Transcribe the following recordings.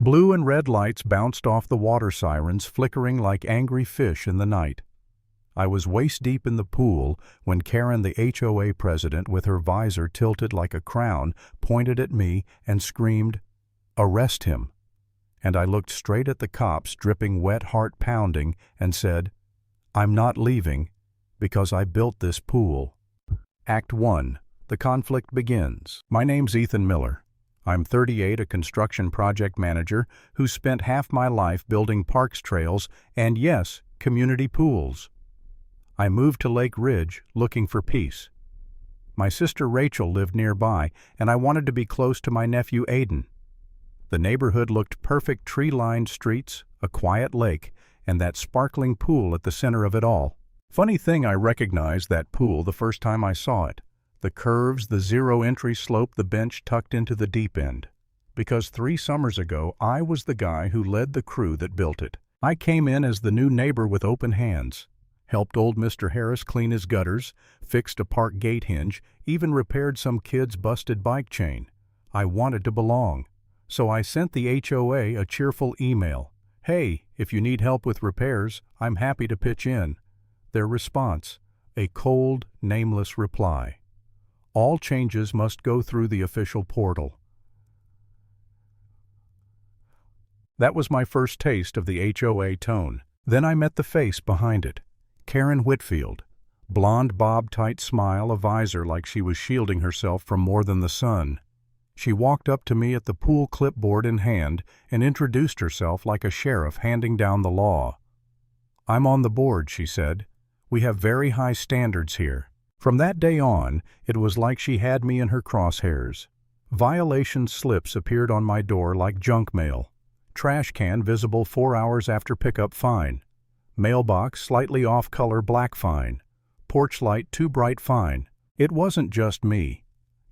Blue and red lights bounced off the water sirens, flickering like angry fish in the night. I was waist-deep in the pool when Karen, the HOA president, with her visor tilted like a crown, pointed at me and screamed, "Arrest him!" And I looked straight at the cops, dripping wet, heart pounding, and said, "I'm not leaving, because I built this pool." Act 1. The conflict begins. My name's Ethan Miller. I'm 38, a construction project manager who spent half my life building parks, trails, and yes, community pools. I moved to Lake Ridge looking for peace. My sister Rachel lived nearby, and I wanted to be close to my nephew Aiden. The neighborhood looked perfect: tree-lined streets, a quiet lake, and that sparkling pool at the center of it all. Funny thing, I recognized that pool the first time I saw it. The curves, the zero-entry slope, the bench tucked into the deep end. Because 3 summers ago, I was the guy who led the crew that built it. I came in as the new neighbor with open hands. Helped old Mr. Harris clean his gutters, fixed a park gate hinge, even repaired some kid's busted bike chain. I wanted to belong. So I sent the HOA a cheerful email. "Hey, if you need help with repairs, I'm happy to pitch in." Their response: a cold, nameless reply. All changes must go through the official portal. That was my first taste of the HOA tone. Then I met the face behind it. Karen Whitfield. Blonde bob-tight smile, a visor like she was shielding herself from more than the sun. She walked up to me at the pool, clipboard in hand, and introduced herself like a sheriff handing down the law. "I'm on the board," she said. "We have very high standards here." From that day on, it was like she had me in her crosshairs. Violation slips appeared on my door like junk mail. Trash can visible 4 hours after pickup, fine. Mailbox slightly off-color, black, fine. Porch light too bright, fine. It wasn't just me.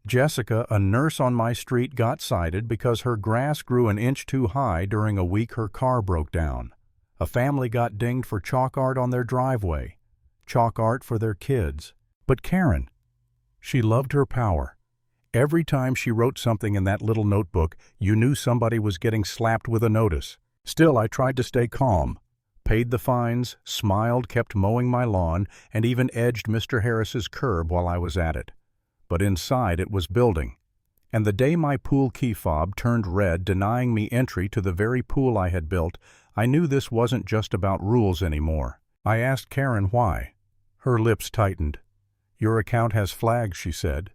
Jessica, a nurse on my street, got cited because her grass grew an inch too high during a week her car broke down. A family got dinged for chalk art on their driveway. Chalk art for their kids. But Karen, she loved her power. Every time she wrote something in that little notebook, you knew somebody was getting slapped with a notice. Still, I tried to stay calm. Paid the fines, smiled, kept mowing my lawn, and even edged Mr. Harris's curb while I was at it. But inside it was building. And the day my pool key fob turned red, denying me entry to the very pool I had built, I knew this wasn't just about rules anymore. I asked Karen why. Her lips tightened. "Your account has flags," she said.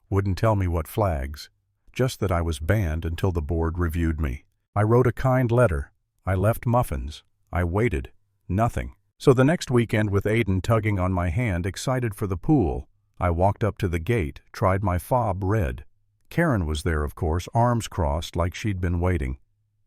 Wouldn't tell me what flags. Just that I was banned until the board reviewed me. I wrote a kind letter. I left muffins. I waited. Nothing. So the next weekend, with Aiden tugging on my hand, excited for the pool, I walked up to the gate, tried my fob, red. Karen was there, of course, arms crossed like she'd been waiting.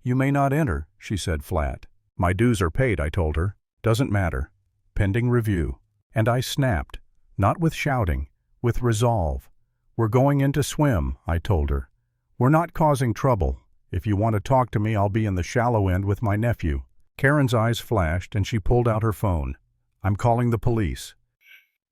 "You may not enter," she said flat. "My dues are paid," I told her. "Doesn't matter. Pending review." And I snapped, not with shouting, with resolve. "We're going in to swim," I told her. "We're not causing trouble. If you want to talk to me, I'll be in the shallow end with my nephew." Karen's eyes flashed and she pulled out her phone. "I'm calling the police."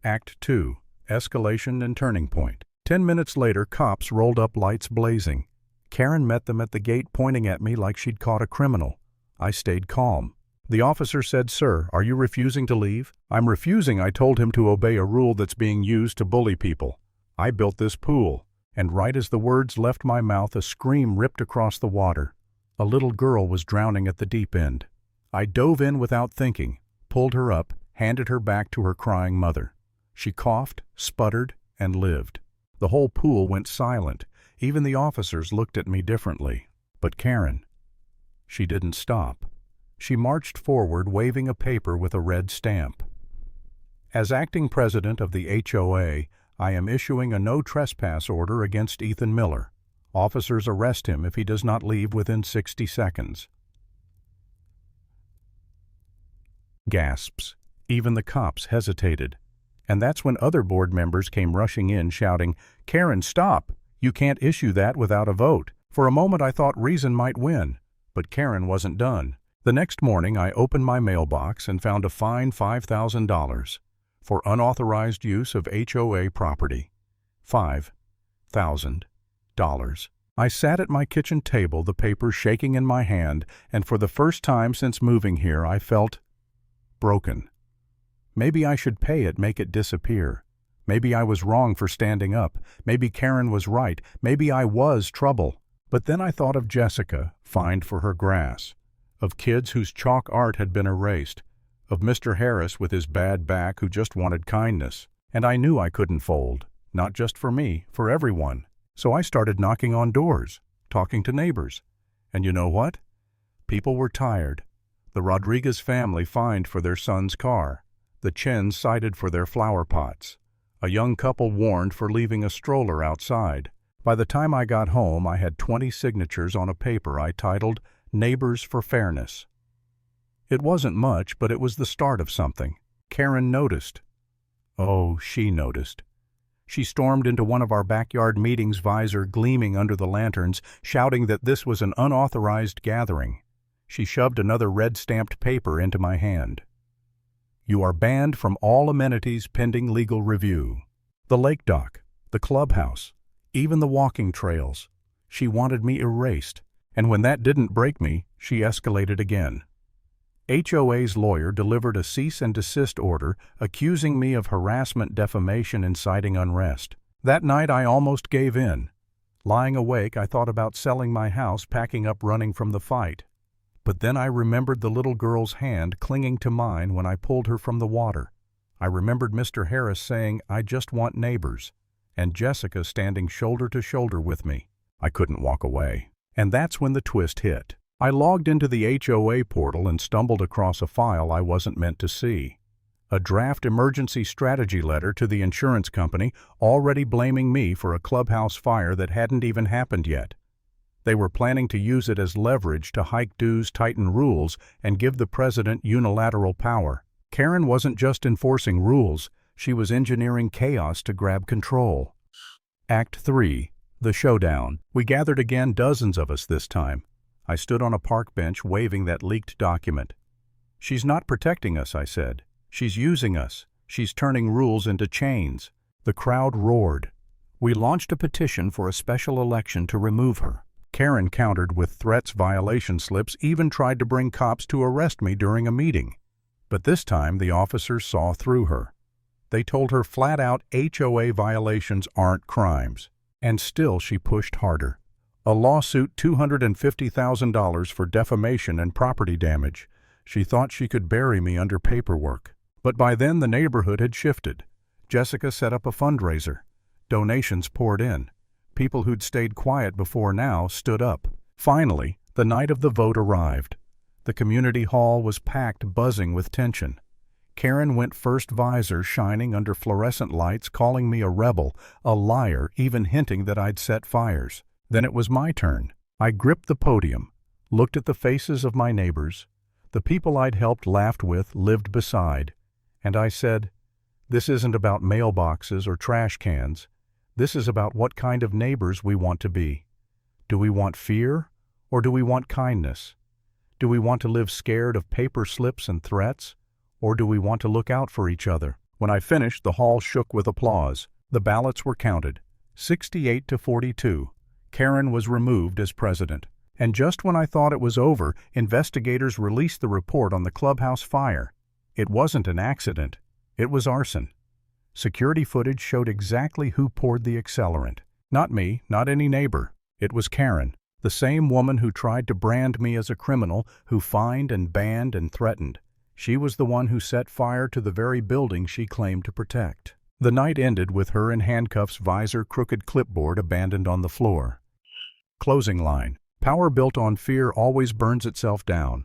Act 2. Escalation and turning point. 10 minutes later, cops rolled up, lights blazing. Karen met them at the gate, pointing at me like she'd caught a criminal. I stayed calm. The officer said, "Sir, are you refusing to leave?" "I'm refusing," I told him, "to obey a rule that's being used to bully people. I built this pool." And right as the words left my mouth, a scream ripped across the water. A little girl was drowning at the deep end. I dove in without thinking, pulled her up, handed her back to her crying mother. She coughed, sputtered, and lived. The whole pool went silent. Even the officers looked at me differently. But Karen, she didn't stop. She marched forward, waving a paper with a red stamp. "As acting president of the HOA, I am issuing a no trespass order against Ethan Miller. Officers arrest him if he does not leave within 60 seconds. Gasps. Even the cops hesitated. And that's when other board members came rushing in, shouting, "Karen, stop! You can't issue that without a vote." For a moment I thought reason might win, but Karen wasn't done. The next morning I opened my mailbox and found a fine $5,000 for unauthorized use of HOA property. $5,000. I sat at my kitchen table, the paper shaking in my hand, and for the first time since moving here I felt broken. Maybe I should pay it, make it disappear. Maybe I was wrong for standing up. Maybe Karen was right. Maybe I was trouble. But then I thought of Jessica, fined for her grass, of kids whose chalk art had been erased, of Mr. Harris with his bad back who just wanted kindness. And I knew I couldn't fold, not just for me, for everyone. So I started knocking on doors, talking to neighbors. And you know what? People were tired. The Rodriguez family fined for their son's car. The Chens cited for their flower pots. A young couple warned for leaving a stroller outside. By the time I got home, I had 20 signatures on a paper I titled Neighbors for Fairness. It wasn't much, but it was the start of something. Karen noticed. Oh, she noticed. She stormed into one of our backyard meetings, visor gleaming under the lanterns, shouting that this was an unauthorized gathering. She shoved another red-stamped paper into my hand. You are banned from all amenities pending legal review. The lake dock, the clubhouse, even the walking trails. She wanted me erased, and when that didn't break me, she escalated again. HOA's lawyer delivered a cease and desist order accusing me of harassment, defamation, inciting unrest. That night I almost gave in. Lying awake, I thought about selling my house, packing up, running from the fight. But then I remembered the little girl's hand clinging to mine when I pulled her from the water. I remembered Mr. Harris saying, "I just want neighbors," and Jessica standing shoulder to shoulder with me. I couldn't walk away. And that's when the twist hit. I logged into the HOA portal and stumbled across a file I wasn't meant to see. A draft emergency strategy letter to the insurance company, already blaming me for a clubhouse fire that hadn't even happened yet. They were planning to use it as leverage to hike dues, tighten rules, and give the president unilateral power. Karen wasn't just enforcing rules, she was engineering chaos to grab control. Act 3. The Showdown. We gathered again, dozens of us this time. I stood on a park bench waving that leaked document. "She's not protecting us," I said. "She's using us. She's turning rules into chains." The crowd roared. We launched a petition for a special election to remove her. Karen countered with threats, violation slips, even tried to bring cops to arrest me during a meeting. But this time the officers saw through her. They told her flat out HOA violations aren't crimes. And still she pushed harder. A lawsuit, $250,000 for defamation and property damage. She thought she could bury me under paperwork. But by then the neighborhood had shifted. Jessica set up a fundraiser. Donations poured in. People who'd stayed quiet before now stood up. Finally, the night of the vote arrived. The community hall was packed, buzzing with tension. Karen went first, visor shining under fluorescent lights, calling me a rebel, a liar, even hinting that I'd set fires. Then it was my turn. I gripped the podium, looked at the faces of my neighbors, the people I'd helped, laughed with, lived beside, and I said, "This isn't about mailboxes or trash cans. This is about what kind of neighbors we want to be. Do we want fear, or do we want kindness? Do we want to live scared of paper slips and threats, or do we want to look out for each other?" When I finished, the hall shook with applause. The ballots were counted. 68 to 42. Karen was removed as president. And just when I thought it was over, investigators released the report on the clubhouse fire. It wasn't an accident. It was arson. Security footage showed exactly who poured the accelerant. Not me, not any neighbor. It was Karen, the same woman who tried to brand me as a criminal, who fined and banned and threatened. She was the one who set fire to the very building she claimed to protect. The night ended with her in handcuffs, visor, crooked clipboard abandoned on the floor. Closing line. Power built on fear always burns itself down.